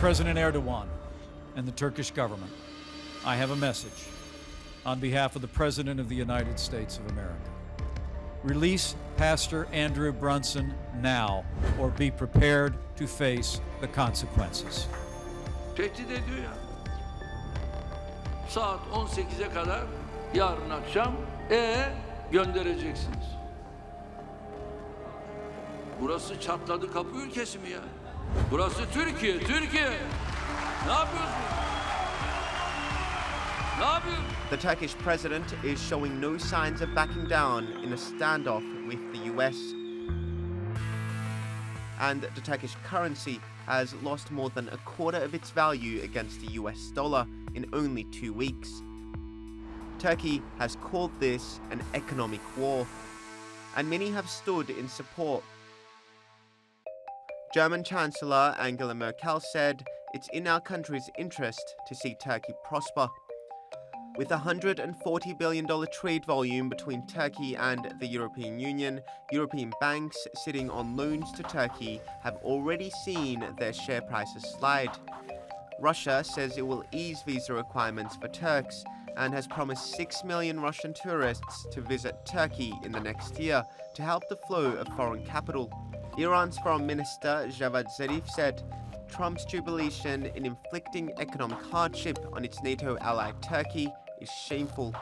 President Erdogan and the Turkish government, I have a message on behalf of the President of the United States of America. Release Pastor Andrew Brunson now, or be prepared to face the consequences. Tehdit ediyor ya. Saat 18'e kadar yarın akşam göndereceksiniz. Burası çatladı kapı ülkesi mi ya? Burası Türkiye, Türkiye. Ne yapıyorsunuz? Ne yapıyorsunuz? The Turkish president is showing no signs of backing down in a standoff with the US. And the Turkish currency has lost more than a quarter of its value against the US dollar in only 2 weeks. Turkey has called this an economic war, and many have stood in support. German Chancellor Angela Merkel said it's in our country's interest to see Turkey prosper. With a $140 billion trade volume between Turkey and the European Union, European banks sitting on loans to Turkey have already seen their share prices slide. Russia says it will ease visa requirements for Turks and has promised 6 million Russian tourists to visit Turkey in the next year to help the flow of foreign capital. Iran's Foreign Minister Javad Zarif said Trump's jubilation in inflicting economic hardship on its NATO ally Turkey is shameful.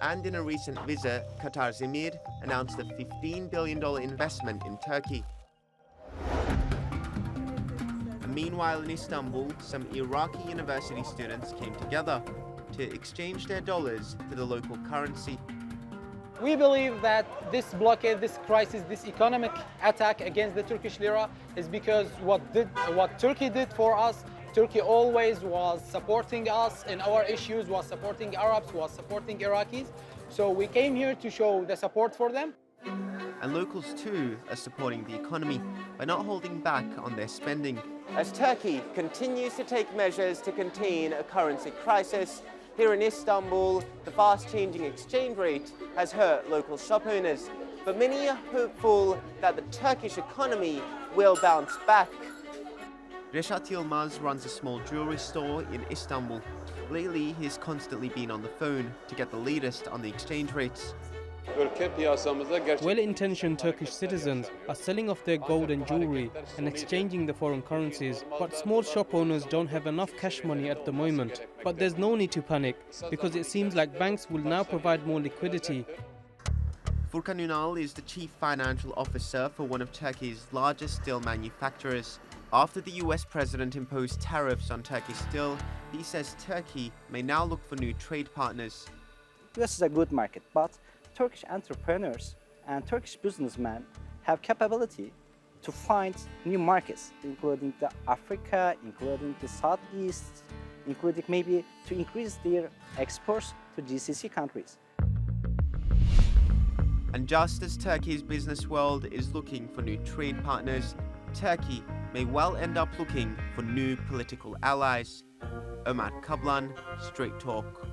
And in a recent visit, Qatar's Emir announced a $15 billion investment in Turkey. Meanwhile, in Istanbul, some Iraqi university students came together to exchange their dollars for the local currency. We believe that this blockade, this crisis, this economic attack against the Turkish lira is because what Turkey did for us. Turkey always was supporting us in our issues, was supporting Arabs, was supporting Iraqis. So we came here to show the support for them. And locals too are supporting the economy by not holding back on their spending. As Turkey continues to take measures to contain a currency crisis, here in Istanbul, the fast-changing exchange rate has hurt local shop owners. But many are hopeful that the Turkish economy will bounce back. Reşat Yılmaz runs a small jewelry store in Istanbul. Lately, he's constantly been on the phone to get the latest on the exchange rates. Well-intentioned Turkish citizens are selling off their gold and jewelry and exchanging the foreign currencies, but small shop owners don't have enough cash money at the moment. But there's no need to panic, because it seems like banks will now provide more liquidity. Furkan Ünal is the chief financial officer for one of Turkey's largest steel manufacturers. After the US president imposed tariffs on Turkish steel, he says Turkey may now look for new trade partners. US is a good market, but Turkish entrepreneurs and Turkish businessmen have capability to find new markets, including the Africa, including the Southeast, including maybe to increase their exports to GCC countries. And just as Turkey's business world is looking for new trade partners, Turkey may well end up looking for new political allies. Omer Kablan, Straight Talk.